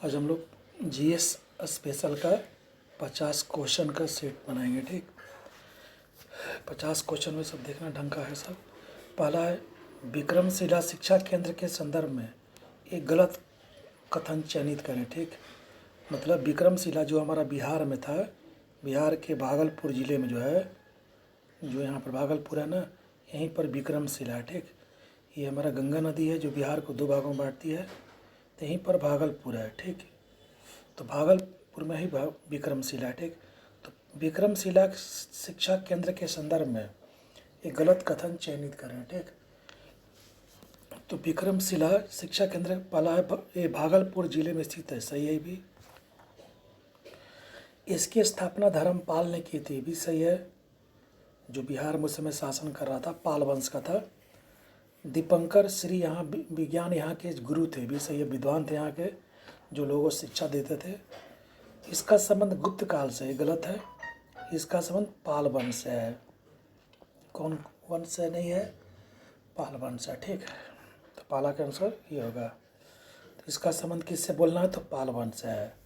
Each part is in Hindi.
आज हम लोग जीएस स्पेशल का 50 क्वेश्चन का सेट बनाएंगे। ठीक, 50 क्वेश्चन में सब देखना ढंग का है सब। पहला है, विक्रमशिला शिक्षा केंद्र के संदर्भ में एक गलत कथन चयनित करें। ठीक, मतलब विक्रमशिला जो हमारा बिहार में था, बिहार के भागलपुर ज़िले में जो है, जो यहाँ पर भागलपुर है ना, यहीं पर विक्रमशिला है। ठीक, ये हमारा गंगा नदी है जो बिहार को दो भागों में बांटती है, तो यहीं पर भागलपुर है। ठीक, तो भागलपुर में ही विक्रमशिला है। ठीक, तो विक्रमशिला शिक्षा केंद्र के संदर्भ में एक गलत कथन चयनित करें। ठीक, तो विक्रमशिला शिक्षा केंद्र पहला है, ये भागलपुर जिले में स्थित है, सही है भी। इसकी स्थापना धर्मपाल ने की थी, भी सही है, जो बिहार में उस समय शासन कर रहा था, पाल वंश का था। दीपंकर श्री यहाँ विज्ञान यहाँ के गुरु थे, भी सही है, विद्वान थे यहाँ के, जो लोगों को शिक्षा देते थे। इसका संबंध गुप्त काल से, ये गलत है, इसका संबंध पाल वंश से है। कौन वंश से नहीं है? पाल वंश है। ठीक, तो पाला के आंसर ये होगा। तो इसका संबंध किससे बोलना है? तो पाल वंश से है।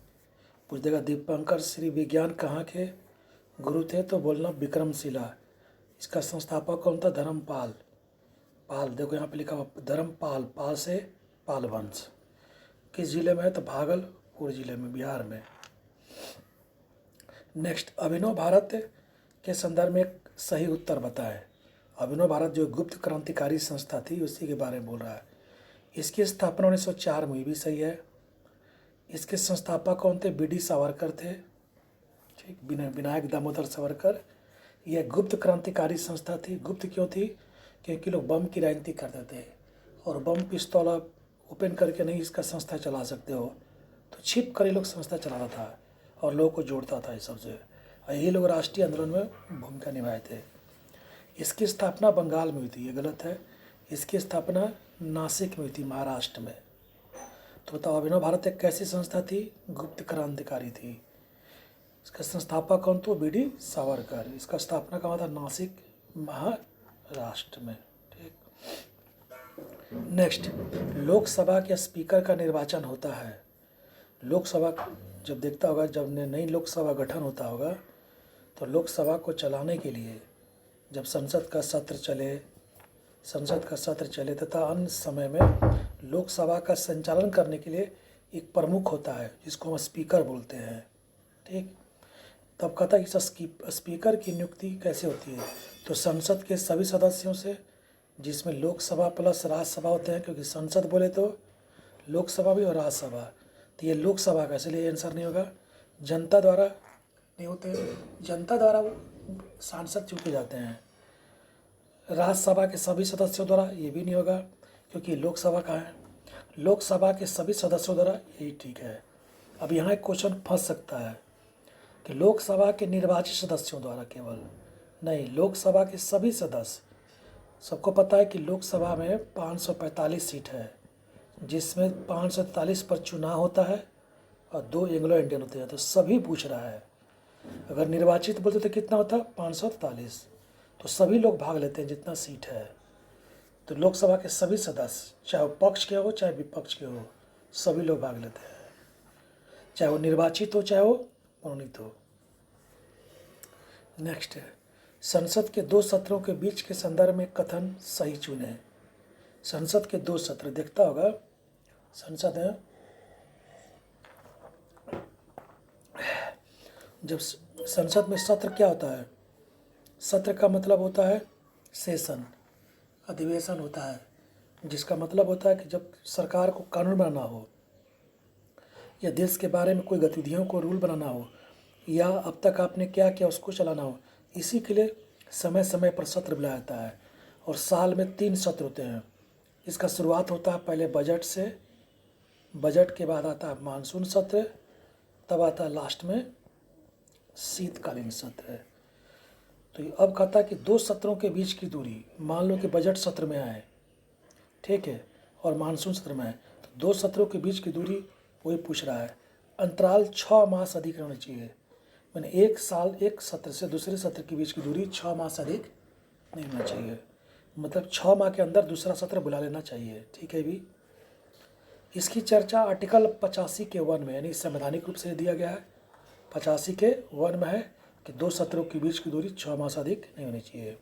पूछ देगा दीपंकर श्री विज्ञान कहाँ के गुरु थे, तो बोलना विक्रमशिला। इसका संस्थापक कौन था? धर्मपाल। पाल, देखो यहाँ पे लिखा हुआ धर्मपाल, पाल से पाल वंश। किस जिले में है? तो भागलपुर जिले में, बिहार में। नेक्स्ट, अभिनव भारत के संदर्भ में एक सही उत्तर बताएं। अभिनव भारत जो गुप्त क्रांतिकारी संस्था थी, उसी के बारे में बोल रहा है। इसकी स्थापना 1904 में, भी सही है। इसके संस्थापक कौन थे? बी डी सावरकर थे। ठीक, विनायक दामोदर सावरकर। यह गुप्त क्रांतिकारी संस्था थी। गुप्त क्यों थी? क्योंकि लोग बम की राजनीति करते थे, और बम पिस्तौल आप ओपन करके नहीं इसका संस्था चला सकते हो, तो छिप कर ये लोग संस्था चलाता था और लोगों को जोड़ता था इस सबसे, और यही लोग राष्ट्रीय आंदोलन में भूमिका निभाए थे। इसकी स्थापना बंगाल में हुई थी, ये गलत है। इसकी स्थापना नासिक में हुई थी, महाराष्ट्र में। तो बताओ, अभिनव भारत एक कैसी संस्था थी? गुप्त क्रांतिकारी थी। इसका संस्थापक कौन? तो बी डी सावरकर। इसका स्थापना कहाँ था? नासिक, महाराष्ट्र में। ठीक, नेक्स्ट, लोकसभा के स्पीकर का निर्वाचन होता है। लोकसभा जब देखता होगा, जब नई लोकसभा गठन होता होगा, तो लोकसभा को चलाने के लिए जब संसद का सत्र चले तथा अन्य समय में लोकसभा का संचालन करने के लिए एक प्रमुख होता है, जिसको हम स्पीकर बोलते हैं। ठीक, तब कहता है कि स्पीकर की नियुक्ति कैसे होती है? तो संसद के सभी सदस्यों से, जिसमें लोकसभा प्लस राज्यसभा होते हैं, क्योंकि संसद बोले तो लोकसभा भी और राज्यसभा, तो ये लोकसभा का, इसलिए आंसर नहीं होगा। जनता द्वारा नहीं होते, जनता द्वारा सांसद चुने जाते हैं। राज्यसभा के सभी सदस्यों द्वारा, ये भी नहीं होगा, क्योंकि लोकसभा का है। लोकसभा के सभी सदस्यों द्वारा, यही ठीक है। अब यहाँ एक क्वेश्चन फंस सकता है कि लोकसभा के निर्वाचित सदस्यों द्वारा केवल, नहीं, लोकसभा के सभी सदस्य। सबको पता है कि लोकसभा में 545 सीट है, जिसमें 543 पर चुनाव होता है और 2 एंग्लो इंडियन होते हैं। तो सभी पूछ रहा है, अगर निर्वाचित बोलते तो कितना होता? 543। तो सभी लोग भाग लेते हैं जितना सीट है। तो लोकसभा के सभी सदस्य, चाहे वो पक्ष के हो चाहे विपक्ष के हो, सभी लोग भाग लेते हैं, चाहे वो निर्वाचित हो चाहे वो मनोनीत हो। नेक्स्ट है, संसद के 2 सत्रों के बीच के संदर्भ में कथन सही चुने। संसद के 2 सत्र देखता होगा, संसद है, जब संसद में सत्र क्या होता है? सत्र का मतलब होता है सेशन, अधिवेशन होता है, जिसका मतलब होता है कि जब सरकार को कानून बनाना हो, या देश के बारे में कोई गतिविधियों को रूल बनाना हो, या अब तक आपने क्या किया उसको चलाना हो, इसी के लिए समय समय पर सत्र बुलाया जाता है। और साल में 3 सत्र होते हैं। इसका शुरुआत होता है पहले बजट से, बजट के बाद आता है मानसून सत्र, तब आता है लास्ट में शीतकालीन सत्र। तो अब कहता है कि 2 सत्रों के बीच की दूरी, मान लो कि बजट सत्र में आए, ठीक है, और मानसून सत्र में आए, तो 2 सत्रों के बीच की दूरी वही पूछ रहा है। अंतराल 6 माह से अधिक रहना चाहिए, मैंने 1 साल एक सत्र से दूसरे सत्र के बीच की दूरी 6 माह से अधिक नहीं होना चाहिए, मतलब 6 माह के अंदर दूसरा सत्र बुला लेना चाहिए। ठीक है भी। इसकी चर्चा आर्टिकल 85 के 1 में, यानी संवैधानिक रूप से दिया गया है, 85 के 1 में है कि दो सत्रों के बीच की दूरी 6 माह से अधिक नहीं होनी चाहिए।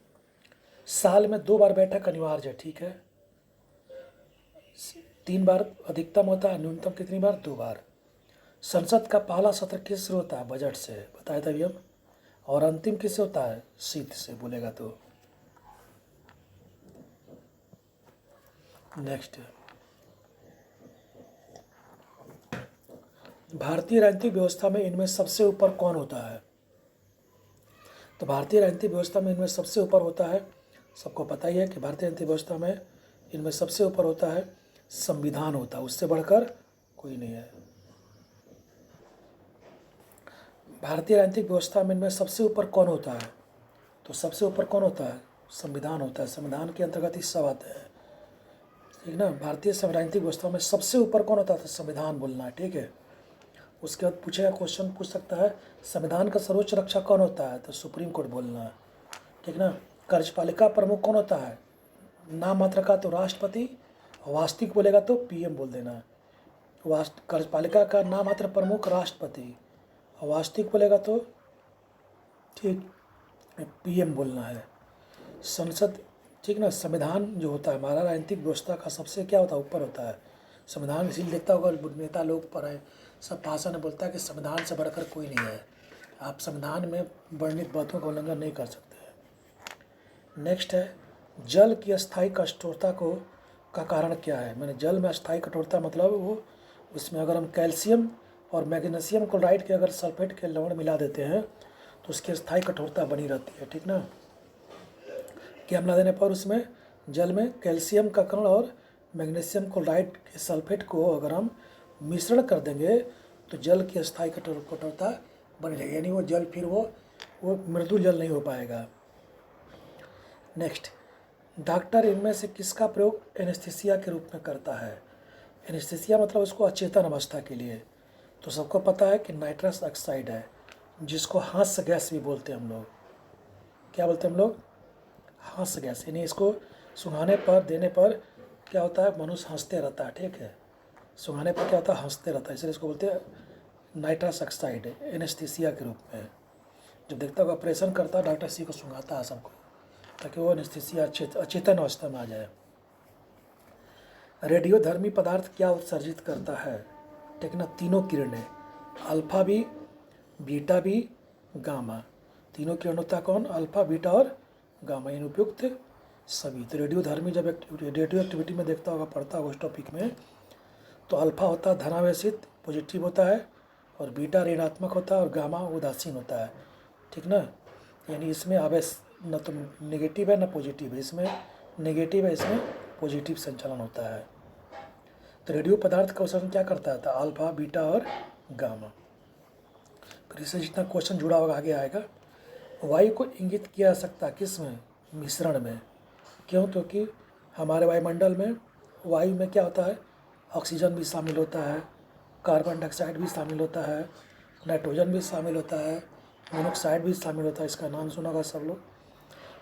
साल में 2 बार बैठक अनिवार्य है, ठीक है। 3 बार अधिकतम होता है, न्यूनतम कितनी बार? 2 बार। संसद का पहला सत्र किससे होता है? बजट से, बताया था अभी हम। और अंतिम किससे होता है? शीत से, बोलेगा तो। नेक्स्ट, भारतीय राजनीतिक व्यवस्था में इनमें सबसे ऊपर कौन होता है? तो भारतीय राजनीतिक व्यवस्था में इनमें सबसे ऊपर होता है, सबको पता ही है कि भारतीय राजनीतिक व्यवस्था में इनमें सबसे ऊपर होता है संविधान होता है, उससे बढ़कर कोई नहीं है। भारतीय राजनीतिक व्यवस्था में इनमें सबसे ऊपर कौन होता है? तो सबसे ऊपर कौन होता है? संविधान होता है। संविधान के अंतर्गत ही सब आते हैं, ठीक ना। भारतीय राजनीतिक व्यवस्था में सबसे ऊपर कौन होता है? तो संविधान बोलना है, ठीक है। उसके बाद पूछेगा, क्वेश्चन पूछ सकता है संविधान का सर्वोच्च रक्षक कौन होता है? तो सुप्रीम कोर्ट बोलना है, ठीक ना। कार्यपालिका प्रमुख कौन होता है? नाम मात्र का तो राष्ट्रपति, वास्तविक बोलेगा तो पीएम बोल देना है। कार्यपालिका का नाम मात्र प्रमुख राष्ट्रपति, वास्तविक बोलेगा तो ठीक पीएम बोलना है। संसद, ठीक ना। संविधान जो होता है हमारा राजनीतिक व्यवस्था का सबसे क्या होता है? ऊपर होता है संविधान। इसीलिए देखता होगा नेता लोग पर है सब भाषण में बोलता है कि संविधान से बढ़कर कोई नहीं है, आप संविधान में वर्णित बातों का उल्लंघन नहीं कर सकते हैं। नेक्स्ट है, जल की अस्थायी कठोरता का कारण क्या है? मैंने जल में अस्थायी कठोरता मतलब वो उसमें अगर हम कैल्शियम और मैग्नीशियम क्लोराइड के अगर सल्फेट के लवण मिला देते हैं तो उसकी अस्थायी कठोरता बनी रहती है, ठीक ना। क्या मिला देने पर उसमें जल में कैल्शियम का कण और मैग्नीशियम क्लोराइड के सल्फेट को अगर हम मिश्रण कर देंगे तो जल की अस्थायी कठोरता बनी रहेगी, यानी वो जल फिर वो मृदु जल नहीं हो पाएगा। नेक्स्ट, डॉक्टर इनमें से किसका प्रयोग एनेस्थीसिया के रूप में करता है? एनेस्थीसिया मतलब उसको अचेतन अवस्था के लिए। तो सबको पता है कि नाइट्रस ऑक्साइड है, जिसको हास्य गैस भी बोलते हैं हम लोग। क्या बोलते हैं हम लोग? हास्य गैस। यानी इसको सुंघाने पर देने पर क्या होता है? मनुष्य हंसते रहता है, ठीक है। सुंघाने पर क्या होता है? हंसते रहता है, इसलिए इसको बोलते हैं नाइट्रस ऑक्साइड एनेस्थीसिया के रूप में। जब देखता हुआ ऑपरेशन करता है डॉक्टर इसी को सुंघाता है सबको, ताकि वो एनेस्थीसिया अचेतन अवस्था में आ जाए। रेडियोधर्मी पदार्थ क्या उत्सर्जित करता है? ठीक ना, तीनों किरणें, अल्फा भी, बीटा भी, गामा। तीनों किरण होता है कौन? अल्फा, बीटा और गामा, इन उपयुक्त सभी। तो रेडियोधर्मी जब रेडियो एक्टिविटी में देखता होगा, पढ़ता होगा उस टॉपिक में, तो अल्फा होता है धनावेशित पॉजिटिव होता है, और बीटा ऋणात्मक होता है, और गामा उदासीन होता है, ठीक ना। यानी इसमें आवेश न तो नेगेटिव है न पॉजिटिव है, इसमें नेगेटिव है, इसमें पॉजिटिव संचालन होता है। तो रेडियो पदार्थ का उत्सर्जन क्या करता है? तो अल्फा, बीटा और गामा। फिर इससे जितना क्वेश्चन जुड़ा होगा आगे आएगा। वायु को इंगित किया जा सकता है किस में? मिश्रण में। क्यों? क्योंकि हमारे वायुमंडल में वायु में क्या होता है? ऑक्सीजन भी शामिल होता है, कार्बन डाइऑक्साइड भी शामिल होता है, नाइट्रोजन भी शामिल होता है, मोनोऑक्साइड भी शामिल होता है। इसका नाम सुना होगा सब लोग।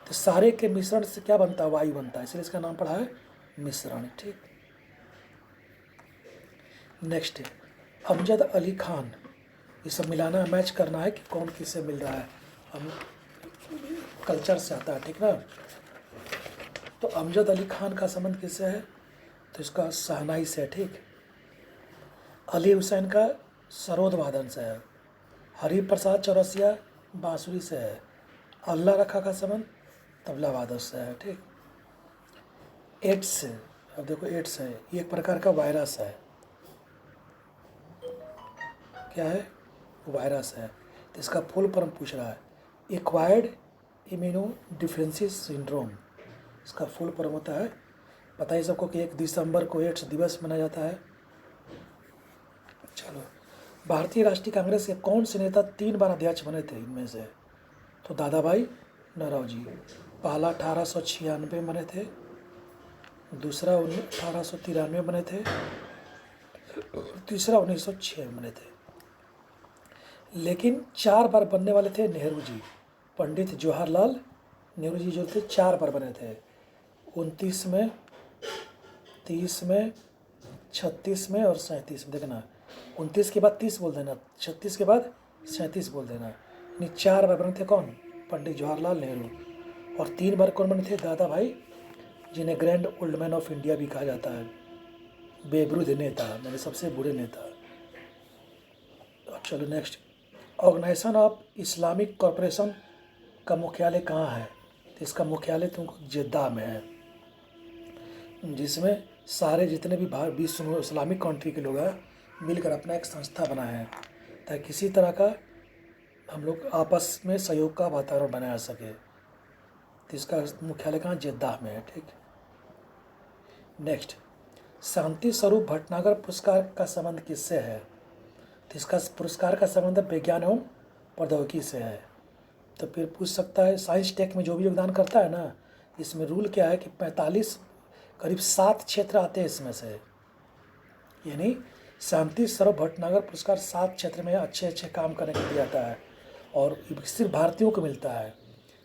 तो सारे के मिश्रण से क्या बनता है? वायु बनता है, इसलिए इसका नाम पड़ा है मिश्रण, ठीक। नेक्स्ट है अमजद अली खान। ये सब मिलाना, मैच करना है कि कौन किससे मिल रहा है, हम कल्चर से आता है, ठीक ना। तो अमजद अली खान का संबंध किससे है? तो इसका शहनाई से है, ठीक। अली हुसैन का सरोद वादन से है। हरि प्रसाद चौरसिया बांसुरी से है। अल्लाह रखा का संबंध तबला वादक से है, ठीक। एड्स, अब देखो एड्स है, ये एक प्रकार का वायरस है। क्या है? वायरस है। तो इसका फुल फॉर्म पूछ रहा है, एक्वायर्ड इम्यूनो डिफिशिएंसी सिंड्रोम। इसका फुल फॉर्म होता है, बताइए सबको कि 1 दिसंबर को एड्स दिवस मनाया जाता है। चलो, भारतीय राष्ट्रीय कांग्रेस के कौन से नेता 3 बार अध्यक्ष बने थे इनमें से? तो दादा भाई नौरोजी। पहला 1896 बने थे, दूसरा 1893 बने थे, और तीसरा 1906 में बने थे। लेकिन 4 बार बनने वाले थे नेहरू जी, पंडित जवाहरलाल नेहरू जी जो थे 4 बार बने थे, 29 में, 30 में, 36 में और 37 में, देखना 29 के बाद 30 बोल देना, 36 के बाद 37 बोल देना। यानी 4 बार बने थे कौन? पंडित जवाहरलाल नेहरू। और 3 बार कौन बने थे? दादा भाई, जिन्हें grand old man of India भी कहा जाता है, बेबरूद नेता, मैंने सबसे बूढ़े नेता। अब चलो next, organisation of Islamic corporation का मुख्यालय कहाँ है? तो इसका मुख्यालय तुमको जेद्दा में है, जिसमें सारे जितने भी विश्व में इस्लामिक कंट्री के लोग हैं मिलकर अपना एक संस्था बनाए हैं, ताकि किसी तरह का हम लोग आपस में सहयोग का वातावरण बनाया सके। तो इसका मुख्यालय कहाँ? जेद्दा में है। ठीक, नेक्स्ट, शांति स्वरूप भटनागर पुरस्कार का संबंध किससे है? तो इसका पुरस्कार का संबंध विज्ञान एवं प्रौद्योगिकी से है। तो फिर पूछ सकता है साइंस टेक में जो भी योगदान करता है ना, इसमें रूल क्या है कि 45 करीब 7 क्षेत्र आते हैं इसमें से, यानी शांति स्वरूप भटनागर पुरस्कार 7 क्षेत्र में अच्छे अच्छे काम करने के लिए दिया जाता है, और सिर्फ भारतीयों को मिलता है,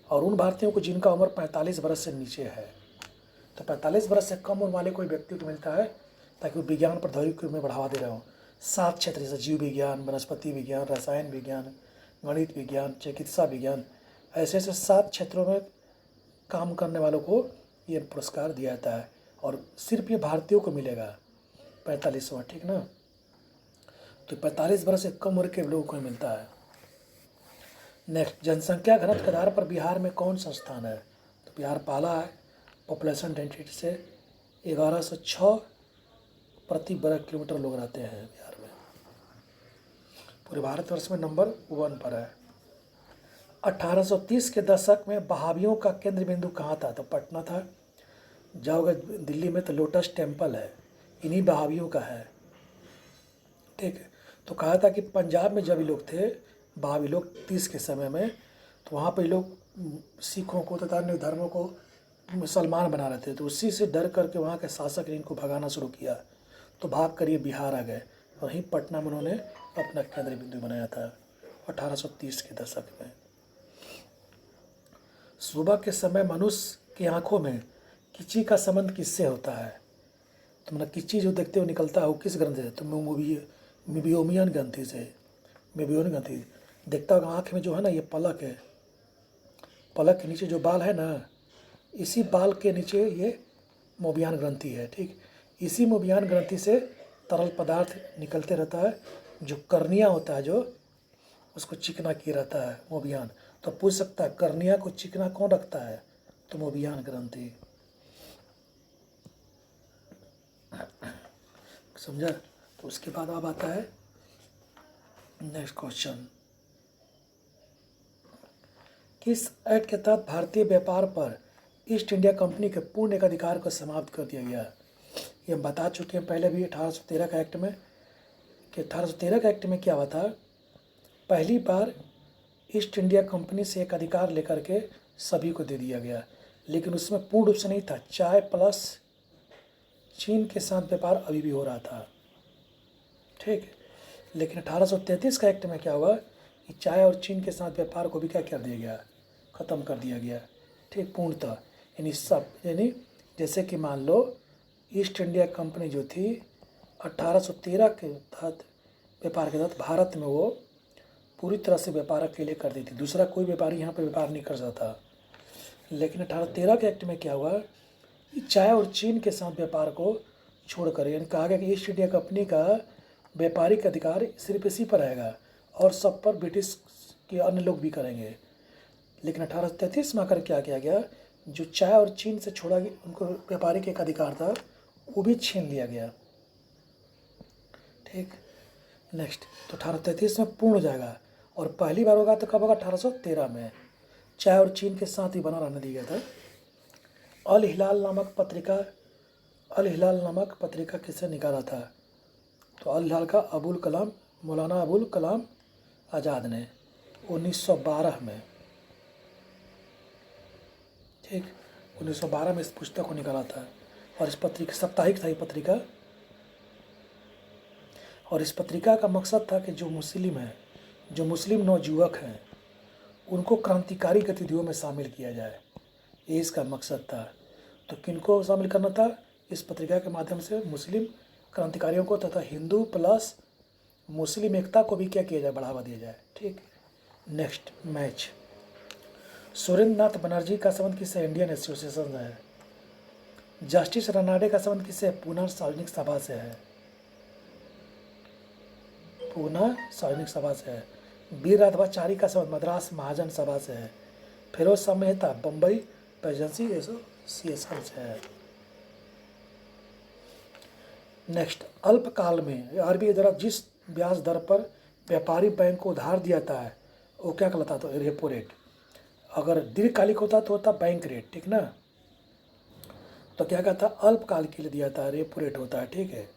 और उन भारतीयों को जिनका उम्र 45 वर्ष से नीचे है। तो 45 वर्ष से कम उम्र वाले कोई व्यक्ति को मिलता है, ताकि वो विज्ञान प्रौद्योगिकी में बढ़ावा दे रहे हो। 7 क्षेत्र जैसे जीव विज्ञान, वनस्पति विज्ञान, रसायन विज्ञान, गणित विज्ञान, चिकित्सा विज्ञान, ऐसे ऐसे 7 क्षेत्रों में काम करने वालों को ये पुरस्कार दिया जाता है, और सिर्फ ये भारतीयों को मिलेगा 45वां। ठीक ना, तो 45 वर्ष से कम उम्र के लोगों को मिलता है। नेक्स्ट, जनसंख्या घनत्व के आधार पर बिहार में कौन सा स्थान है? तो बिहार पहला है पॉपुलेशन डेंसिटी से, 1106 प्रति वर्ग किलोमीटर लोग रहते हैं बिहार में, पूरे भारतवर्ष में नंबर 1 पर है। 1830 के दशक में बहावियों का केंद्र बिंदु कहाँ था? तो पटना था। जाओगे दिल्ली में तो लोटस टेम्पल है, इन्हीं बहावियों का है। ठीक है, तो कहा था कि पंजाब में जब ये लोग थे, बहावी लोग 30 के समय में, तो वहाँ पे लोग सिखों को तथा अन्य धर्मों को मुसलमान बना रहे थे, तो उसी से डर करके वहाँ के शासक ने इनको भगाना शुरू किया, तो भाग कर ये बिहार आ गए। वहीं पटना में उन्होंने अपना केंद्र बिंदु बनाया था 1830 के दशक में। सुबह के समय मनुष्य की आंखों में किची का संबंध किससे होता है? तो मतलब किची जो देखते हो निकलता है वो किस ग्रंथि से? तो मेबियोमियन ग्रंथि से, मेबियोन ग्रंथि। देखता होगा आँख में जो है ना ये पलक है, पलक के नीचे जो बाल है ना, इसी बाल के नीचे ये मोबियान ग्रंथि है। ठीक, इसी मोबियान ग्रंथि से तरल पदार्थ निकलते रहता है, जो कर्निया होता है जो उसको चिकना किए रहता है मोबियान। तो पूछ सकता है कर्निया को चिकना कौन रखता है? तो मोबियान ग्रंथि। समझा? तो उसके बाद अब आता है नेक्स्ट क्वेश्चन, किस एक्ट के तहत भारतीय व्यापार पर ईस्ट इंडिया कंपनी के पूर्ण एकाधिकार को समाप्त कर दिया गया? ये हम बता चुके हैं पहले भी 1813 का एक्ट में, कि 1813 का एक्ट में क्या हुआ था, पहली बार ईस्ट इंडिया कंपनी से एक अधिकार लेकर के सभी को दे दिया गया, लेकिन उसमें पूर्ण रूप से नहीं था। चाय प्लस चीन के साथ व्यापार अभी भी हो रहा था। ठीक, लेकिन 1833 का एक्ट में क्या हुआ कि चाय और चीन के साथ व्यापार को भी क्या कर दिया गया? ख़त्म कर दिया गया। ठीक, पूर्णतः। यानी सब, यानी जैसे कि मान लो ईस्ट इंडिया कंपनी जो थी 1813 के तहत व्यापार के तहत भारत में वो पूरी तरह से व्यापार अकेले कर दी थी, दूसरा कोई व्यापारी यहाँ पर व्यापार नहीं कर सकता। लेकिन 1813 के एक्ट में क्या हुआ कि चाय और चीन के साथ व्यापार को छोड़कर, यानी कहा गया कि ईस्ट इंडिया कंपनी का व्यापारिक अधिकार सिर्फ इसी पर रहेगा, और सब पर ब्रिटिश के अन्य लोग भी करेंगे। लेकिन 1833 में आकर क्या किया गया, जो चाय और चीन से छोड़ा गया उनको व्यापारिक एक अधिकार था वो भी छीन लिया गया। ठीक, नेक्स्ट, तो 1833 में पूर्ण हो जाएगा, और पहली बार होगा तो कब होगा? 1813 में। चाय और चीन के साथ ही बना रहने दिया गया था। अल हिलाल नामक पत्रिका किसने निकाला था? तो अल हिलाल का मौलाना अबुल कलाम आज़ाद ने 1912 में। ठीक, 1912 में इस पुस्तक को निकाला था, और इस पत्रिका साप्ताहिक था ये पत्रिका, और इस पत्रिका का मकसद था कि जो मुस्लिम नवयुवक हैं उनको क्रांतिकारी गतिविधियों में शामिल किया जाए, ये इसका मकसद था। तो किनको शामिल करना था? इस पत्रिका के माध्यम से मुस्लिम क्रांतिकारियों को तथा हिंदू प्लस मुस्लिम एकता को भी क्या किया जाए, बढ़ावा दिया जाए। ठीक। नेक्स्ट मैच, सुरेंद्र नाथ बनर्जी का संबंध किससे, इंडियन एसोसिएशन है। जस्टिस रनाडे का संबंध किससे, पूना सार्वजनिक सभा से है। पूना सार्वजनिक सभा से है। वीर राघवाचारी का संबंध मद्रास महाजन सभा से है। फिरोज शाह मेहता बम्बई प्रेसिडेंसी एसोसिएशन से है। नेक्स्ट, अल्पकाल में आरबीआई द्वारा जिस ब्याज दर पर व्यापारी बैंक को उधार दिया जाता है वो क्या कहलाता है, तो रेपो रेट। अगर दीर्घकालिक होता तो होता बैंक रेट, ठीक ना। तो क्या कहता है, अल्पकाल के लिए दिया था, रेपो रेट होता है। ठीक है,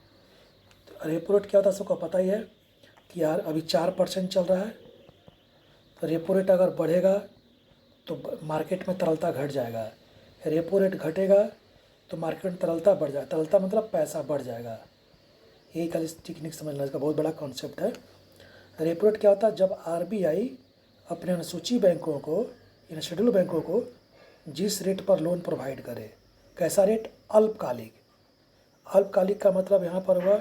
तो रेपो रेट क्या होता है सबको पता ही है कि यार अभी 4% चल रहा है, तो रेपो रेट अगर बढ़ेगा तो मार्केट में तरलता घट जाएगा, रेपो रेट घटेगा तो मार्केट में तरलता बढ़ जाएगा, तरलता मतलब पैसा बढ़ जाएगा। यही खाली टेक्निक समझना, इसका बहुत बड़ा कॉन्सेप्ट है। रेपो रेट क्या होता है, जब आरबीआई अपने अनुसूची बैंकों को, इन शेड्यूल बैंकों को जिस रेट पर लोन प्रोवाइड करे, कैसा रेट, अल्पकालिक। अल्पकालिक का मतलब यहाँ पर हुआ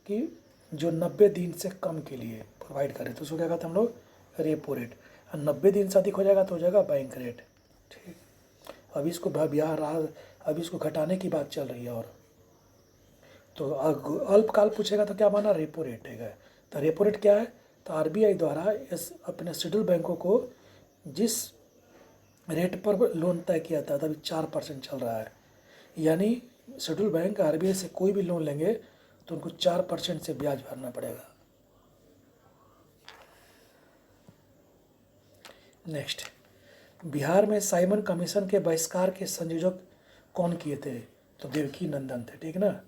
कि जो 90 दिन से कम के लिए प्रोवाइड करे, तो उसको क्या कहते हैं हम लोग, रेपो रेट। 90 दिन से अधिक हो जाएगा तो हो जाएगा बैंक रेट। ठीक, अभी इसको अभी इसको घटाने की बात चल रही है। और तो अल्पकाल पूछेगा तो क्या माना, रेपो रेट है। तो रेपो रेट क्या है, तो आरबीआई द्वारा इस अपने शेड्यूल बैंकों को जिस रेट पर लोन तय किया था, अभी 4% चल रहा है, यानी शेड्यूल बैंक आरबीआई से कोई भी लोन लेंगे तो उनको 4% से ब्याज भरना पड़ेगा। नेक्स्ट, बिहार में साइमन कमीशन के बहिष्कार के संयोजक कौन किए थे, तो देवकी नंदन थे। ठीक ना,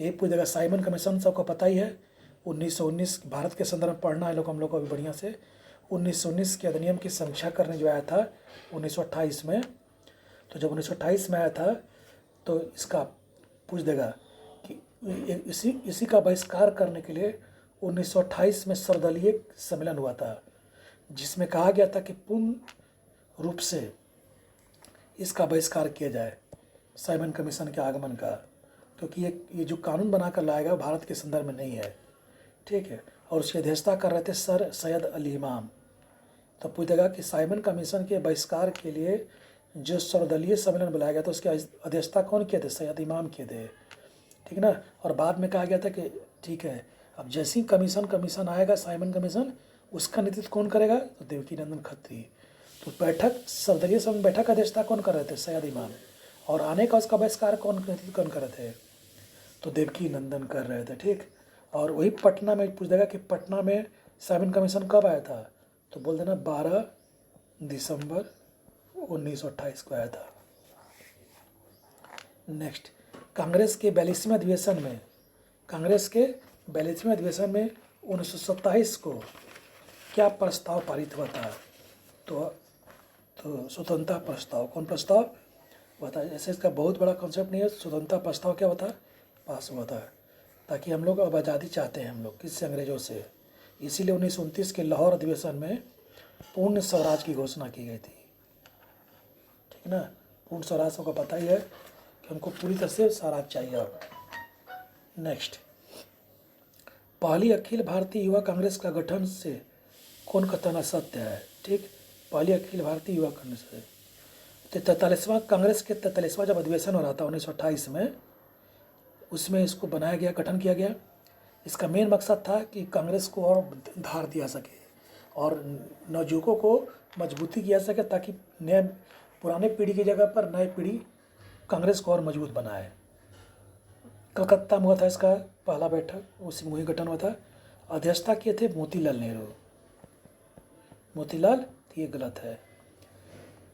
एक पूरी जगह साइमन कमीशन सबको पता ही है। 1919 भारत के संदर्भ में पढ़ना है लोग हम लोग को अभी बढ़िया से। 1919 के अधिनियम की समीक्षा करने जो आया था 1928 में, तो जब 1928 में आया था तो इसका पूछ देगा कि इसी का बहिष्कार करने के लिए 1928 में सर्वदलीय सम्मेलन हुआ था, जिसमें कहा गया था कि पूर्ण रूप से इसका बहिष्कार किया जाए, साइमन कमीशन के आगमन का, क्योंकि ये जो कानून बनाकर लाएगा भारत के संदर्भ में नहीं है। ठीक है, और उसकी अध्यक्षता कर रहे थे सर सैयद अली इमाम। तो पूछेगा कि साइमन कमीशन के बहिष्कार के लिए जो सर्वदलीय सम्मेलन बुलाया गया था उसकी अध्यक्षता कौन किए थे, सैयद इमाम किए थे। ठीक ना, और बाद में कहा गया था कि ठीक है, अब जैसी कमीशन आएगा साइमन कमीशन, उसका नेतृत्व कौन करेगा, तो देवकी नंदन खत्री। तो बैठक, सर्वदलीय सम्मेलन बैठक अध्यक्षता कौन कर रहे थे, सैयद इमाम, और आने का उसका बहिष्कार नेतृत्व कौन कर रहे थे, तो देवकी नंदन कर रहे थे। ठीक, और वही पटना में पूछ देगा कि पटना में साइमन कमीशन कब आया था, तो बोल देना 12 दिसंबर 1928 को आया था। नेक्स्ट, कांग्रेस के 42वें अधिवेशन में 1927 को क्या प्रस्ताव पारित हुआ था, तो स्वतंत्रता प्रस्ताव। कौन प्रस्ताव हुआ था, ऐसे इसका बहुत बड़ा कॉन्सेप्ट नहीं है। स्वतंत्रता प्रस्ताव क्या होता है, पास हुआ था, ताकि हम लोग अब आज़ादी चाहते हैं हम लोग किससे, अंग्रेजों से। इसीलिए 1929 के लाहौर अधिवेशन में पूर्ण स्वराज की घोषणा की गई थी। ठीक ना, पूर्ण स्वराज को पता ही है कि उनको पूरी तरह से स्वराज चाहिए अब। नेक्स्ट, पहली अखिल भारतीय युवा कांग्रेस का गठन से कौन कहना सत्य है। ठीक, पहली अखिल भारतीय युवा कांग्रेस है। तो 43वां कांग्रेस के 43वां जब अधिवेशन हो रहा था 1928 में, उसमें इसको बनाया गया, गठन किया गया। इसका मेन मकसद था कि कांग्रेस को और धार दिया सके और नवयुवकों को मजबूती किया सके, ताकि पुराने पीढ़ी की जगह पर नई पीढ़ी कांग्रेस को और मजबूत बनाए। कलकत्ता में हुआ था इसका पहला बैठक, उसी में गठन हुआ था। अध्यक्षता किए थे मोतीलाल नेहरू। मोतीलाल, ये गलत है।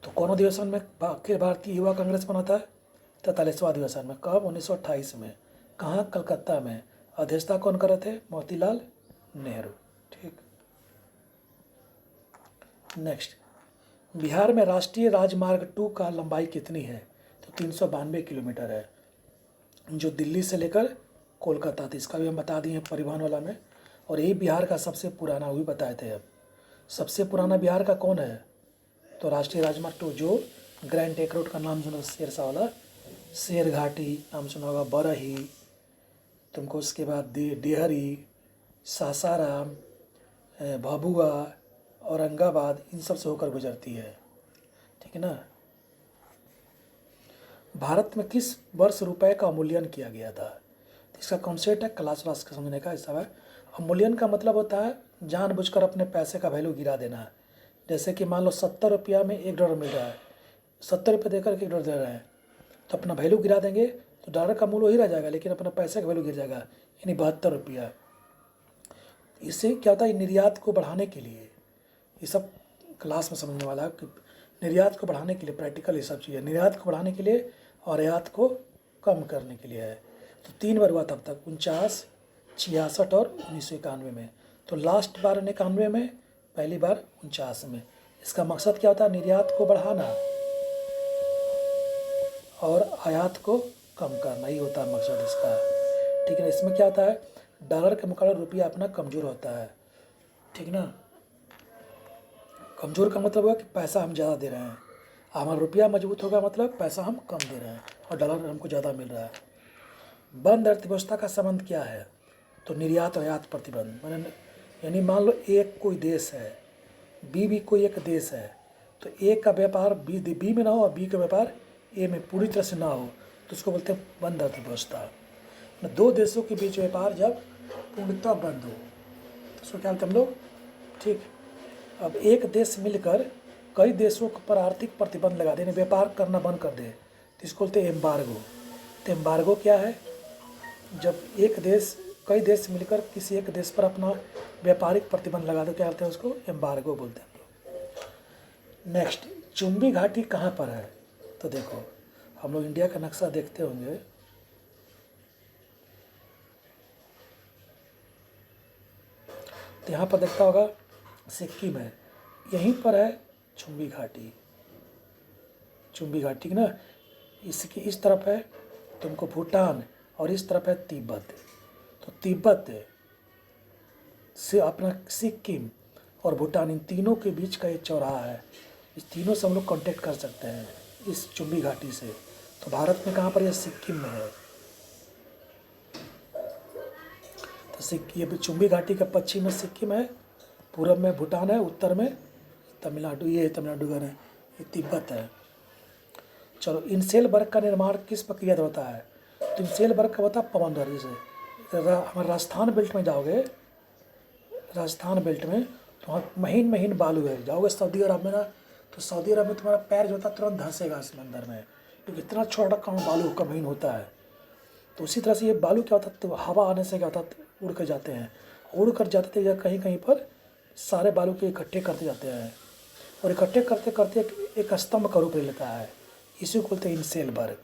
तो कौन अधिवेशन में अखिल भारतीय युवा कांग्रेस बना था, 43वां अधिवेशन में। कब, 1928 में। कहाँ, कलकत्ता में। अध्यक्षता कौन कर रहे थे, मोतीलाल नेहरू। ठीक, नेक्स्ट, बिहार में राष्ट्रीय राजमार्ग 2 का लंबाई कितनी है, तो 392 किलोमीटर है, जो दिल्ली से लेकर कोलकाता थी। इसका भी हम बता दिए परिवहन वाला में। और यही बिहार का सबसे पुराना, वो भी बताए थे। अब सबसे पुराना बिहार का कौन है, तो राष्ट्रीय राजमार्ग 2, जो ग्रैंड ट्रंक रोड का नाम सुना, शेरशाह वाला, शेर घाटी नाम सुना होगा, बरही, तुमको उसके बाद डेहरी, सासाराम, भभुआ, औरंगाबाद, इन सब से होकर गुजरती है। ठीक है ना। भारत में किस वर्ष रुपए का अवमूल्यन किया गया था? तो इसका कॉन्सेप्ट है क्लास वास का समझने का। इस समय अवमूल्यन का मतलब होता है जानबूझकर अपने पैसे का वैल्यू गिरा देना। जैसे कि मान लो 70 रुपया में $1 मिल रहा है, 70 रुपये देकर के $1 दे रहे हैं, तो अपना वैल्यू गिरा देंगे तो डॉलर का मूल्य वही रह जाएगा, लेकिन अपना पैसे का वैल्यू गिर जाएगा, यानी 72 रुपया। इससे क्या होता है, निर्यात को बढ़ाने के लिए, ये सब क्लास में समझने वाला है कि निर्यात को बढ़ाने के लिए प्रैक्टिकल ये सब चीज़ें, निर्यात को बढ़ाने के लिए और आयात को कम करने के लिए है। तो 3 बार हुआ तब तक, 49, 66 और 1991 में। तो लास्ट बार 91 में, पहली बार 49 में। इसका मकसद क्या होता है? निर्यात को बढ़ाना और आयात को कम करना, ही होता है मकसद इसका। ठीक है। इसमें क्या होता है, डॉलर के मुकाबले रुपया अपना कमज़ोर होता है। ठीक ना। कमज़ोर का मतलब हुआ कि पैसा हम ज़्यादा दे रहे हैं, हमारा रुपया मजबूत होगा मतलब पैसा हम कम दे रहे हैं और डॉलर हमको ज़्यादा मिल रहा है। बंद अर्थव्यवस्था का संबंध क्या है? तो निर्यात और आयात प्रतिबंध, मैंने यानी मान लो एक कोई देश है, बी भी कोई एक देश है, तो ए का व्यापार बी में ना हो और बी का व्यापार ए में पूरी तरह से ना हो, तो उसको बोलते हैं बंद अर्थव्यवस्था। दो देशों के बीच व्यापार जब पूर्णतः बंद हो तो उसको क्या बोलते हैं हम लोग? ठीक। अब एक देश मिलकर कई देशों पर आर्थिक प्रतिबंध लगा दे, व्यापार करना बंद कर दे, तो इसको बोलते हैं एम्बार्गो। तो एम्बार्गो क्या है? जब एक देश, कई देश मिलकर किसी एक देश पर अपना व्यापारिक प्रतिबंध लगा दो, क्या बोलते हैं उसको? एम्बार्गो बोलते हैं हम लोग। नेक्स्ट, चुंबी घाटी कहाँ पर है? तो देखो, हम लोग इंडिया का नक्शा देखते होंगे, तो यहाँ पर देखता होगा सिक्किम है, यहीं पर है चुंबी घाटी। चुंबी घाटी, ठीक ना। इसकी इस तरफ है तुमको भूटान और इस तरफ है तिब्बत। तो तिब्बत से अपना सिक्किम और भूटान, इन तीनों के बीच का एक चौराहा है, इस तीनों से हम लोग कांटेक्ट कर सकते हैं इस चुंबी घाटी से। तो भारत में कहाँ पर है? सिक्किम में है। तो ये चुंबी घाटी का पश्चिम में सिक्किम है, पूरब में भूटान है, उत्तर में तमिलनाडु, ये तमिलनाडु का है, ये तिब्बत है। चलो, इनसेल वर्ग का निर्माण किस प्रक्रिया से होता है? तो इनसेल वर्ग का होता है पवन द्वार से। हमारे राजस्थान बेल्ट में जाओगे, राजस्थान बेल्ट में तो वहाँ महीन महीन बालू है। जाओगे सऊदी अरब में ना, तो सऊदी अरब में तुम्हारा पैर जो होता है तुरंत धंसेगा समंदर में, क्योंकि इतना छोटा कण बालू का महीन होता है। तो उसी तरह से ये बालू क्या होता है, तो हवा आने से क्या होता है, उड़ कर जाते हैं, उड़ कर जाते थे कहीं कहीं पर सारे बालू के इकट्ठे करते जाते हैं, और इकट्ठे करते करते एक स्तंभ का रूप ले लेता है, इसी को बोलते हैं इनसेल वर्ग।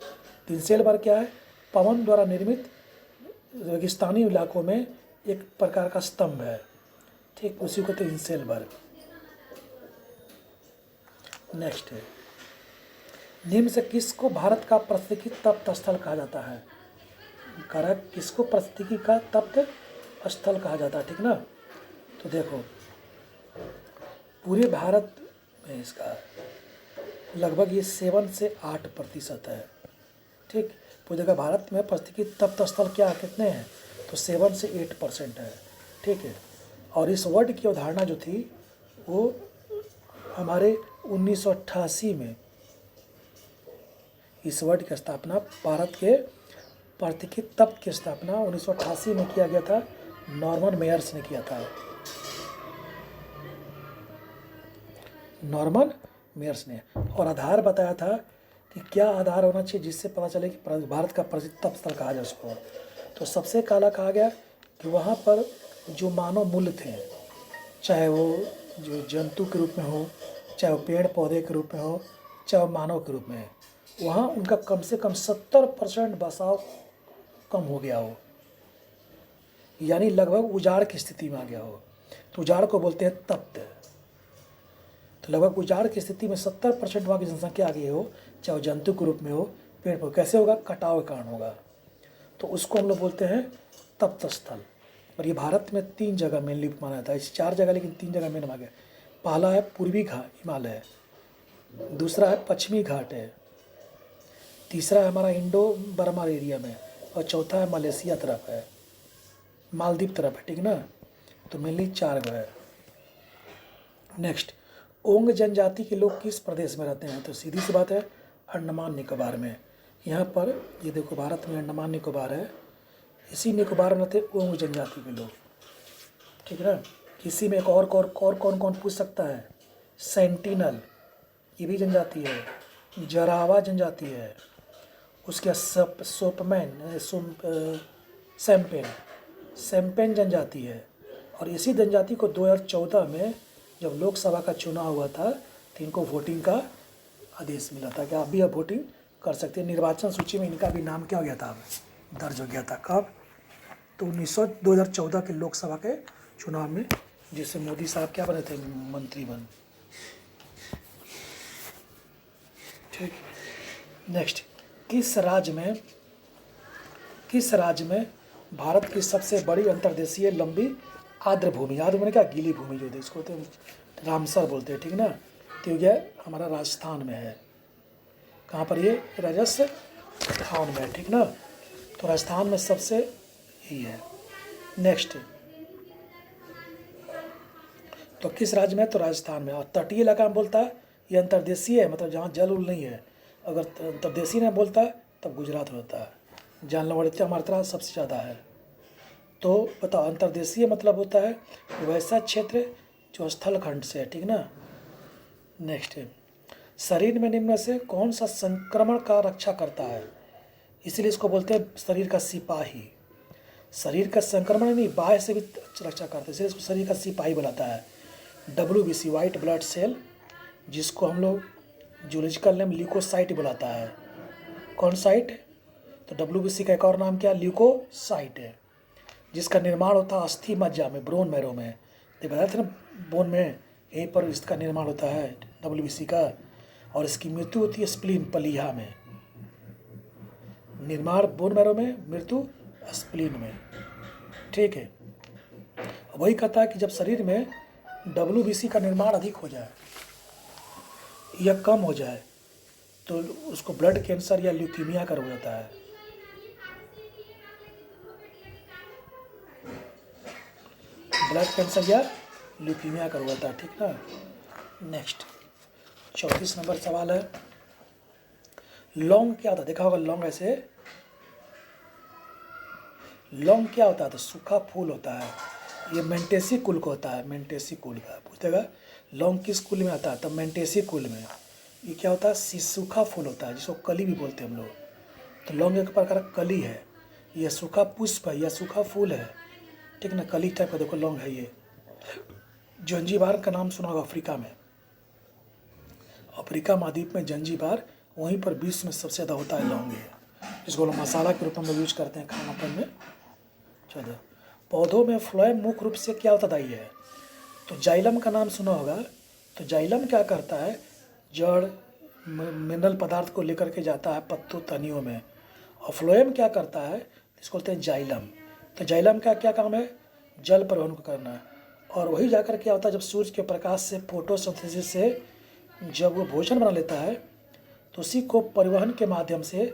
इनसेल वर्ग क्या है? पवन द्वारा निर्मित रेगिस्तानी इलाकों में एक प्रकार का स्तंभ है। ठीक, उसी को कहते हैं इनसेल वर्ग। नेक्स्ट है, निम्न से किसको भारत का पारिस्थितिकी तप्त स्थल कहा जाता है? कारक किसको पारिस्थितिकी का तप्त स्थल कहा जाता है? ठीक ना। तो देखो, पूरे भारत में इसका लगभग ये 7 से 8% है। ठीक, पूरी जगह भारत में पारिस्थितिकी तप्त स्थल क्या कितने हैं? तो 7 से 8% है। ठीक है। और इस वर्ड की अवधारणा जो थी वो हमारे 1988 में इस वर्ड की स्थापना, भारत के पारिस्थितिकी तप्त की स्थापना 1988 में किया गया था, नॉर्मन मेयर्स ने किया था। नॉर्मन मेयर्स ने, और आधार बताया था कि क्या आधार होना चाहिए जिससे पता चले कि भारत का पारिस्थितिकी तप्त स्थल कहा जाए उसको। तो सबसे काला कहा गया कि वहाँ पर जो मानव मूल्य थे, चाहे वो जो जंतु के रूप में हो, चाहे वो पेड़ पौधे के रूप में हो, चाहे वो मानव के रूप में, वहाँ उनका कम से कम 70% बसाव कम हो गया हो, यानी लगभग उजाड़ की स्थिति में आ गया हो। तो उजाड़ को बोलते हैं तप्त। तो लगभग उजाड़ की स्थिति में 70% वहाँ की जनसंख्या आ गई हो, चाहे वो जंतु के रूप में हो, पेड़ पौधे, कैसे होगा? कटाव के कारण होगा। तो उसको हम लोग बोलते हैं तप्त स्थल। और ये भारत में 3 जगह मेनली माना जाता है, इस 4 जगह लेकिन 3 जगह मेन माना गया। पहला है पूर्वी घाट हिमालय, दूसरा है पश्चिमी घाट है, तीसरा है हमारा इंडो बर्मा एरिया में, और चौथा है मलेशिया तरफ है। मालदीव तरफ है, ठीक ना। तो मेनली 4 गो है। नेक्स्ट, ओंग जनजाति के लोग किस प्रदेश में रहते हैं? तो सीधी सी बात है, अंडमान निकोबार में। यहाँ पर ये देखो, भारत में अंडमान निकोबार है, इसी निकोबार में रहते ओंग जनजाति के लोग, ठीक है ना। इसी में एक और कौन कौन पूछ सकता है? सेंटिनल, ये भी जनजाति है। जरावा जनजाति है। उसके सोपमैन सैम्पेन जनजाति है। और इसी जनजाति को 2014 में जब लोकसभा का चुनाव हुआ था तो इनको वोटिंग का आदेश मिला था कि आप भी अब वोटिंग कर सकते हैं। निर्वाचन सूची में इनका भी नाम क्या हो गया था, अब दर्ज हो गया था। कब? तो 2014 के लोकसभा के चुनाव में, जिससे मोदी साहब क्या बने थे? मंत्री बन। ठीक। नेक्स्ट, किस राज्य में भारत की सबसे बड़ी अंतर्देशीय लंबी आर्द्र भूमि, आर्द्र भूमि क्या, गीली भूमि जो है, इसको तो रामसर बोलते हैं, ठीक ना। तो ये हमारा राजस्थान में है। कहाँ पर? ये राजस्थान में है, ठीक ना। तो राजस्थान में सबसे ही है। नेक्स्ट, तो किस राज्य में? तो राजस्थान में। और तटीय इलाका में बोलता है ये अंतर्देशीय है, मतलब जहाँ जल उल नहीं है। अगर अंतर्देशीय में बोलता है तब गुजरात में होता है। जानलेवा मात्रा सबसे ज़्यादा है। तो बताओ, अंतर्देशीय मतलब होता है वैसा क्षेत्र जो स्थल खंड से है, ठीक ना। नेक्स्ट है, शरीर में निम्न में से कौन सा संक्रमण का रक्षा करता है? इसलिए इसको बोलते हैं शरीर का सिपाही। शरीर का संक्रमण नहीं, बाह्य से भी रक्षा करता है, इसलिए इसको शरीर का सिपाही बुलाता है। WBC, वाइट ब्लड सेल, जिसको हम लोग जूलॉजिकल नेम ल्यूकोसाइट बुलाता है। कौन साइट? तो WBC का एक और नाम क्या? ल्यूकोसाइट है, जिसका निर्माण होता है अस्थि मज्जा में, ब्रोन मैरो में। तो बताया था ना, बोन में, यहीं पर इसका निर्माण होता है WBC का। और इसकी मृत्यु होती है स्प्लीन, पलीहा में। निर्माण बोन मैरो में, मृत्यु स्प्लीन में, ठीक है। वही कहता है कि जब शरीर में WBC का निर्माण अधिक हो जाए या कम हो जाए तो उसको ब्लड कैंसर या ल्यूकीमिया का रोग होता है। ब्लड कैंसर या ल्यूकीमिया का रोग होता है, ठीक ना। नेक्स्ट, 34 नंबर सवाल है, लौंग क्या होता है? देखा होगा लौंग ऐसे, लौंग क्या होता है? तो सूखा फूल होता है। ये मेंटेसी कुल को होता है, मेंटेसी कुल का पूछेगा लौंग किस कुल में आता है? तो मेंटेसी कुल में। ये क्या होता है? सूखा फूल होता है, जिसको कली भी बोलते हैं हम लोग। तो लौंग एक प्रकार का कली है, यह सूखा पुष्प है या सूखा फूल है, ठीक ना। कली टाइप का देखो लौंग है ये। जंजीबार का नाम सुना होगा अफ्रीका में, अफ्रीका महाद्वीप में जंजीबार, वहीं पर विश्व में सबसे ज़्यादा होता है लौंग, जिसको लोग मसाला के रूप में यूज करते हैं खानापन में। चलो, पौधों में फ्लोएम मुख्य रूप से क्या होता है? तो जाइलम का नाम सुना होगा। तो जाइलम क्या करता है? जड़ मिनरल पदार्थ को लेकर के जाता है पत्तों तनियों में। और फ्लोएम क्या करता है? इसको बोलते हैं जाइलम। तो जाइलम का क्या काम है? जल परिवहन को करना है। और वही जाकर क्या होता है, जब सूर्य के प्रकाश से, फोटोसिंथेसिस से जब वो भोजन बना लेता है तो उसी को परिवहन के माध्यम से,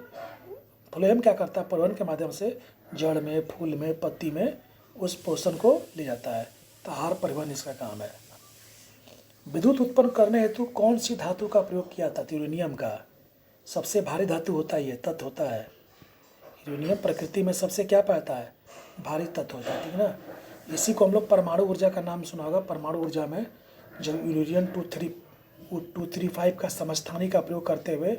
फ्लोएम क्या करता है? परिवहन के माध्यम से जड़ में, फूल में, पत्ती में उस पोषण को ले जाता है। तो आहार परिवहन इसका काम है। विद्युत उत्पन्न करने हेतु कौन सी धातु का प्रयोग किया था? यूरेनियम का। सबसे भारी धातु होता है, ये तत्व होता है यूरेनियम। प्रकृति में सबसे क्या पाता है? भारी तत्व होता है, ठीक ना। इसी को हम लोग परमाणु ऊर्जा का नाम सुना होगा। परमाणु ऊर्जा में जब यूरेनियम 235 का समस्थानिक का प्रयोग करते हुए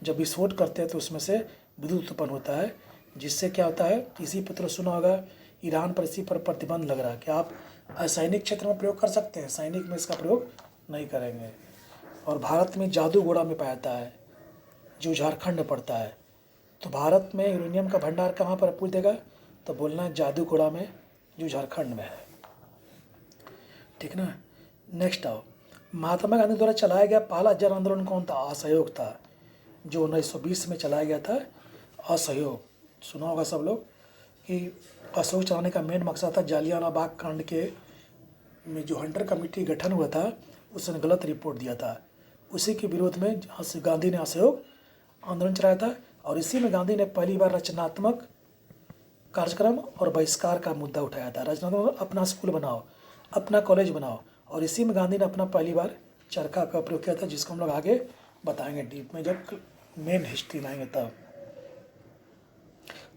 जब विस्फोट करते हैं तो उसमें से विद्युत उत्पन्न होता है, जिससे क्या होता है, इसी पत्र सुना होगा, ईरान पर इसी पर प्रतिबंध लग रहा है कि आप असैनिक क्षेत्र में प्रयोग कर सकते हैं, सैनिक में इसका प्रयोग नहीं करेंगे। और भारत में जादूगोड़ा में पाया जाता है, जो झारखंड में पड़ता है। तो भारत में यूरेनियम का भंडार कहाँ पर पूछ देगा? तो बोलना है जादूगोड़ा में, जो झारखंड में है, ठीक ना। नेक्स्ट आओ, महात्मा गांधी द्वारा चलाया गया पहला जन आंदोलन कौन था? असहयोग था, जो 1920 में चलाया गया था। असहयोग सुना होगा सब लोग कि असहयोग चलाने का मेन मकसद था जालियानवाला बाग कांड के में जो हंटर कमेटी गठन हुआ था उसने गलत रिपोर्ट दिया था। उसी के विरोध में गांधी ने असहयोग आंदोलन चलाया था। और इसी में गांधी ने पहली बार रचनात्मक कार्यक्रम और बहिष्कार का मुद्दा उठाया था। राजनांदगांव में अपना स्कूल बनाओ, अपना कॉलेज बनाओ, और इसी में गांधी ने अपना पहली बार चरखा का प्रयोग किया था, जिसको हम लोग आगे बताएंगे डीप में जब मेन हिस्ट्री लाएंगे तब।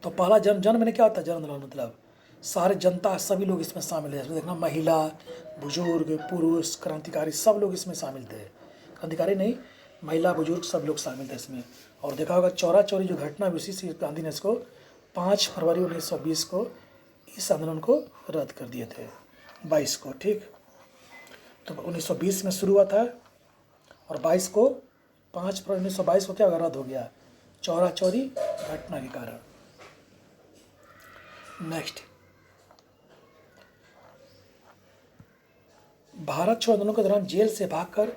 तो पहला जन्म में क्या होता है? जन आंदोलन मतलब सारे जनता सभी लोग इसमें शामिल है। इसमें देखना महिला, बुजुर्ग, पुरुष, क्रांतिकारी सब लोग इसमें शामिल थे। क्रांतिकारी नहीं, महिला, बुजुर्ग सब लोग शामिल थे इसमें। और देखा होगा चौरा चौरी जो घटना उसी से गांधी ने इसको 5 फरवरी 1920 को इस आंदोलन को रद्द कर दिए थे, 22 को। ठीक, तो 1920 में शुरू हुआ था और 22 को 5 फरवरी 1922 को क्या रद्द हो गया? चौरा चौरी घटना के कारण। नेक्स्ट, भारत छोड़ो आंदोलन के दौरान जेल से भागकर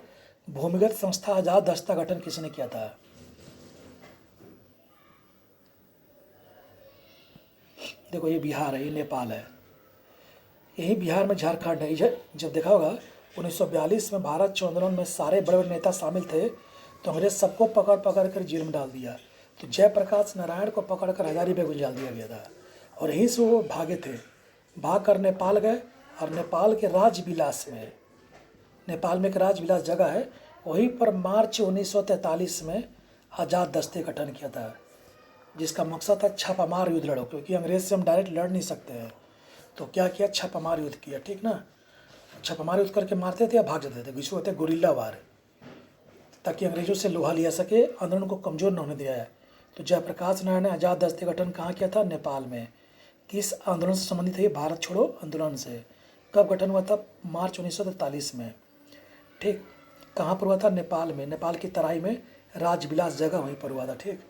भूमिगत संस्था आजाद दस्ता का गठन किसने किया था? देखो ये बिहार है, ये नेपाल है, यही बिहार में झारखंड है। जब देखा होगा 1942 में भारत छोड़ो आंदोलन में सारे बड़े बड़े नेता शामिल थे, तो अंग्रेज सबको पकड़ पकड़ कर जेल में डाल दिया। तो जयप्रकाश नारायण को पकड़ कर हजारीबाग में डाल दिया गया था, और यहीं से वो भागे थे। भाग कर नेपाल गए, और नेपाल के राजविलास में, नेपाल में एक राजविलास जगह है, वहीं पर मार्च 1943 में आज़ाद दस्ते का गठन किया था, जिसका मकसद था छापामार युद्ध लड़ो, क्योंकि अंग्रेज से हम डायरेक्ट लड़ नहीं सकते हैं। तो क्या किया? छापामार युद्ध किया। ठीक ना, छापामार युद्ध करके मारते थे या भाग जाते थे, जिसको कहते हैं गुरिल्ला वार, ताकि अंग्रेजों से लोहा लिया सके, आंदोलन को कमज़ोर न होने दिया है। तो जयप्रकाश नारायण ने आज़ाद दस्ते का गठन कहाँ किया था? नेपाल में। किस आंदोलन से संबंधित है? भारत छोड़ो आंदोलन से। कब गठन हुआ था? मार्च 1943 में। ठीक, कहाँ पर हुआ था? नेपाल में, नेपाल की तराई में राजविलास जगह वहीं पर हुआ था। ठीक,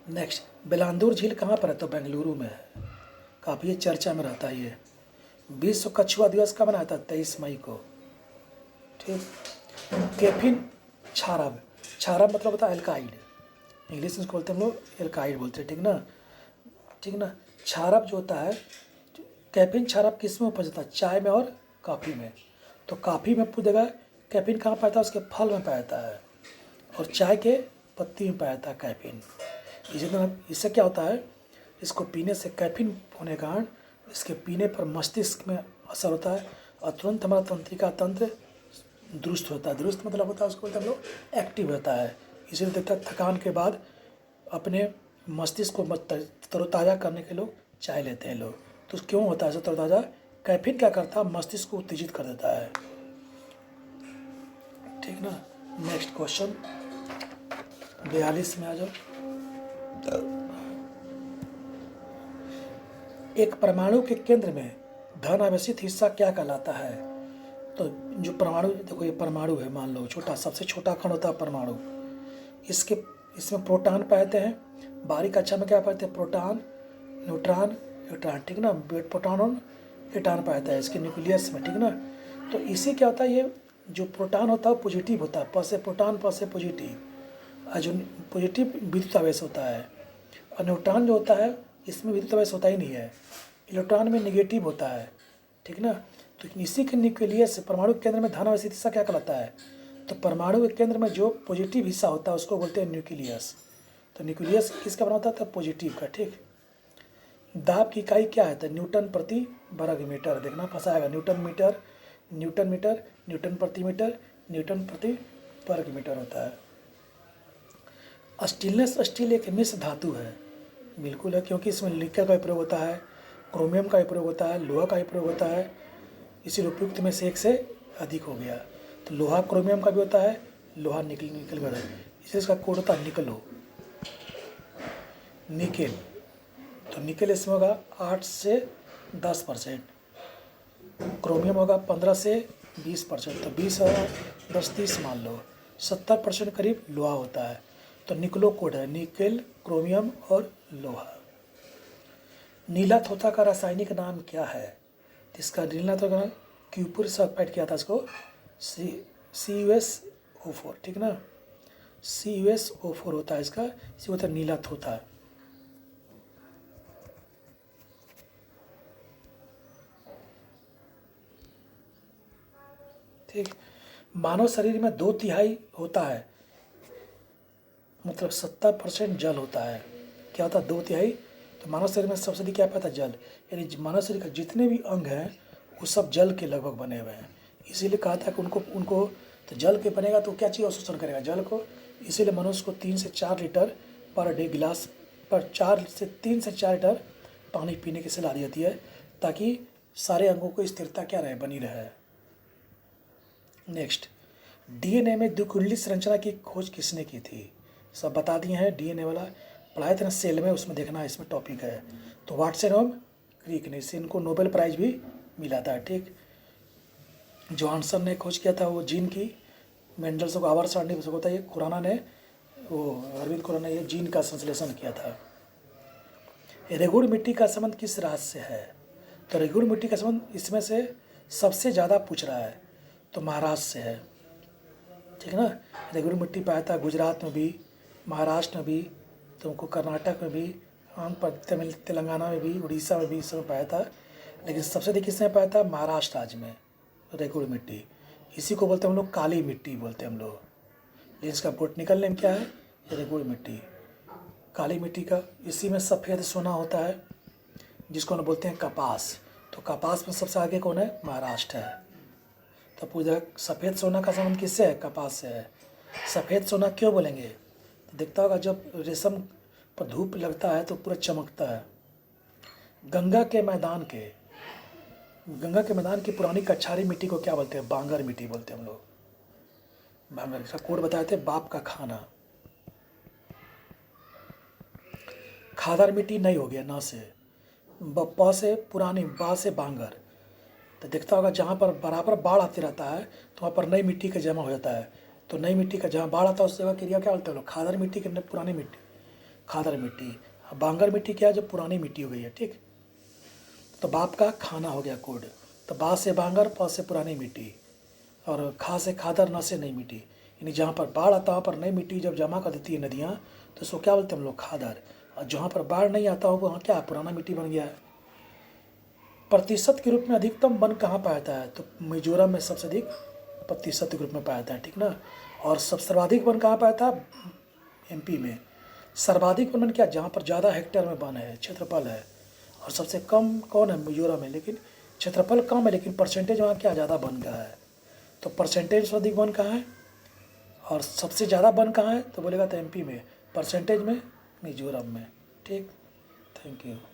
नेक्स्ट, बेलांदूर झील कहाँ पर है? तो बेंगलुरु में है, काफ़ी चर्चा में रहता है ये। विश्व कछुआ दिवस कब मनाया था? 23 मई को। ठीक, कैफीन क्षारब, क्षारब मतलब होता है एल्काइड, इंग्लिश में बोलते हैं हम लोग एल्काइड बोलते हैं। ठीक ना, ठीक ना, क्षारब जो होता है, कैफीन क्षारब किस में उपज होता है? चाय में और कॉफ़ी में। तो कॉफ़ी में पूछेगा कैफीन कहाँ पाया था? उसके फल में पाया जाता है, और चाय के पत्ती में पाया जाता है कैफीन। इससे क्या होता है? इसको पीने से, कैफीन होने के कारण इसके पीने पर मस्तिष्क में असर होता है, और तुरंत हमारा तंत्रिका तंत्र दुरुस्त होता है। दुरुस्त मतलब होता है, उसको बोलते हैं हम लोग एक्टिव होता है। इसीलिए देखता है थकान के बाद अपने मस्तिष्क को तरोताज़ा करने के लोग चाय लेते हैं लोग। तो क्यों होता है ऐसा तरोताज़ा? कैफीन क्या करता है? मस्तिष्क को उत्तेजित कर देता है। ठीक ना, नेक्स्ट क्वेश्चन 42 में आ जाओ। एक परमाणु के केंद्र में धन आवेशित हिस्सा क्या कहलाता है? तो जो परमाणु, देखो ये परमाणु है, मान लो छोटा, सबसे छोटा कण होता है परमाणु। इसमें प्रोटॉन पाते हैं, बारीक कक्षा में क्या पाते हैं? Proton, neutron, electron. ठीक ना, प्रोटॉन और इलेक्ट्रॉन पाता है इसके न्यूक्लियस में। ठीक ना, तो इसे क्या होता है? ये जो प्रोटॉन होता है पॉजिटिव होता है, + से प्रोटॉन + से पॉजिटिव, और जो पॉजिटिव विद्युत आवेश होता है। और न्यूट्रॉन जो होता है इसमें विद्युत आवेश होता ही नहीं है, इलेक्ट्रॉन में निगेटिव होता है। ठीक ना, तो इसी के न्यूक्लियस, परमाणु केंद्र में धन आवेशित हिस्सा क्या कहलाता है? तो परमाणु के केंद्र में जो पॉजिटिव हिस्सा होता है उसको बोलते हैं न्यूक्लियस। तो न्यूक्लियस किसका बना होता है? पॉजिटिव का। ठीक, दाब की इकाई क्या है? तो न्यूटन प्रति वर्ग मीटर। देखना फंसाएगा, newton metre, newton metre, newton प्रति मीटर, न्यूटन प्रति वर्ग मीटर होता है। स्टीलनेस, स्टील एक मिश्र धातु है, बिल्कुल है, क्योंकि इसमें निकल का प्रयोग होता है, क्रोमियम का प्रयोग होता है, लोहा का प्रयोग होता है, इसीलिए उपयुक्त में से एक से अधिक हो गया। तो लोहा क्रोमियम का भी होता है, लोहा निकल का है, इसलिए इसका कोड होता है निकलो, निकेल। तो निकेल इसमें होगा 8 से 10%, क्रोमियम होगा 15 से 20%, तो 20 और 10 30 मान लो, 70% करीब लोहा होता है। तो निकलो कोड है, निकेल, क्रोमियम और लोहा। नीला थोथा का रासायनिक नाम क्या है? इसका नीला थोथा का नाम क्यूपुर सल्फाइड किया था इसको, CuSO4। ठीक ना, CuSO4 होता है इसका, इसी होता है नीला थोथा। ठीक, मानव शरीर में 2/3 होता है, मतलब 70% जल होता है। क्या होता है? 2/3, तो मानव शरीर में सबसे अधिक क्या पाता है? जल। यानी मानव शरीर का जितने भी अंग हैं वो सब जल के लगभग बने हुए हैं। इसीलिए कहा था कि उनको तो जल के बनेगा तो क्या चीज़ अवशोषण करेगा? जल को। इसीलिए मनुष्य को 3 से 4 लीटर पर डे गिलास पर 3 से 4 लीटर पानी पीने की सलाह दी जाती है, ताकि सारे अंगों को स्थिरता क्या रहे? बनी रहे। नेक्स्ट, डीएनए में द्विकुंडली संरचना की खोज किसने की थी? सब बता दिए हैं। डीएनए वाला पढ़ाए थे ना सेल में, उसमें देखना इसमें टॉपिक है। तो वाटसन और क्रिक ने, इससे इनको नोबेल प्राइज भी मिला था। ठीक, जॉनसन ने खोज किया था वो जीन की, मेंडल्स को आवर्त सारणी होता है, खुराना ने अरविंद खुराना ने ये जीन का संश्लेषण किया था। रेगुड़ मिट्टी का संबंध किस राज्य से है? तो रेगुड़ मिट्टी का संबंध इसमें से सबसे ज़्यादा पूछ रहा है तो महाराष्ट्र से है। ठीक है ना। रेगुड़ मिट्टी पाया था गुजरात में भी, महाराष्ट्र में भी, तुमको कर्नाटक में भी, तमिल तेलंगाना में भी, उड़ीसा में भी इस समय पाया था। लेकिन सबसे अधिक किसने पाया था? महाराष्ट्र राज्य में रेगुड़ मिट्टी। इसी को बोलते हैं हम लोग काली मिट्टी बोलते हैं हम लोग, लेकिन इसका बोटनिकल नेम क्या है? रेगुड़ मिट्टी, काली मिट्टी का। इसी में सफ़ेद सोना होता है जिसको हम बोलते हैं कपास। तो कपास में सबसे आगे कौन है? महाराष्ट्र है। तो पूरा सफ़ेद सोना का संबंध किससे है? कपास से है। सफ़ेद सोना क्यों बोलेंगे? तो देखता होगा जब रेशम पर धूप लगता है तो पूरा चमकता है। गंगा के मैदान की पुरानी कछारी मिट्टी को क्या बोलते हैं? बांगर मिट्टी बोलते हैं हम लोग। बांगर, इसका कोड बताए थे, बाप का खाना। खादर मिट्टी नहीं हो गया ना से, प से पुरानी, बा से बांगर। तो देखता होगा जहाँ पर बराबर बाढ़ आती रहता है तो वहाँ पर नई मिट्टी का जमा हो जाता है। तो नई मिट्टी का जहाँ बाढ़ आता है उस जगह के एरिया क्या बोलते हैं लोग? खादर मिट्टी के पुरानी मिट्टी, खादर मिट्टी। बांगर मिट्टी क्या है? जो पुरानी मिट्टी हो गई है। ठीक, तो बाप का खाना हो गया कोड। तो बा से बांगर, प से पुरानी मिट्टी, और खा से खादर, ना से नई मिट्टी। यानी जहाँ पर बाढ़ आता है वहाँ पर नई मिट्टी जब जमा कर देती है नदियाँ तो उसको क्या बोलते हैं हम लोग? खादर। और जहाँ पर बाढ़ नहीं आता हो वहाँ क्या? पुराना मिट्टी बन गया है। प्रतिशत के रूप में अधिकतम वन कहाँ पाया जाता है? तो मिजोरम में सबसे अधिक प्रतिशत के रूप में पाया जाता है। ठीक ना। और सर्वाधिक वन कहाँ पाया था? एमपी में। सर्वाधिक वन क्या? जहाँ पर ज़्यादा हेक्टेयर में वन है, क्षेत्रफल है। और सबसे कम कौन है? मिजोरम में। लेकिन क्षेत्रफल कम है लेकिन परसेंटेज वहाँ क्या? ज़्यादा वन का है। तो परसेंटेज से अधिक वन कहाँ है और सबसे ज़्यादा वन कहाँ है? तो बोलेगा तो एमपी में, परसेंटेज में मिजोरम में। ठीक, थैंक यू।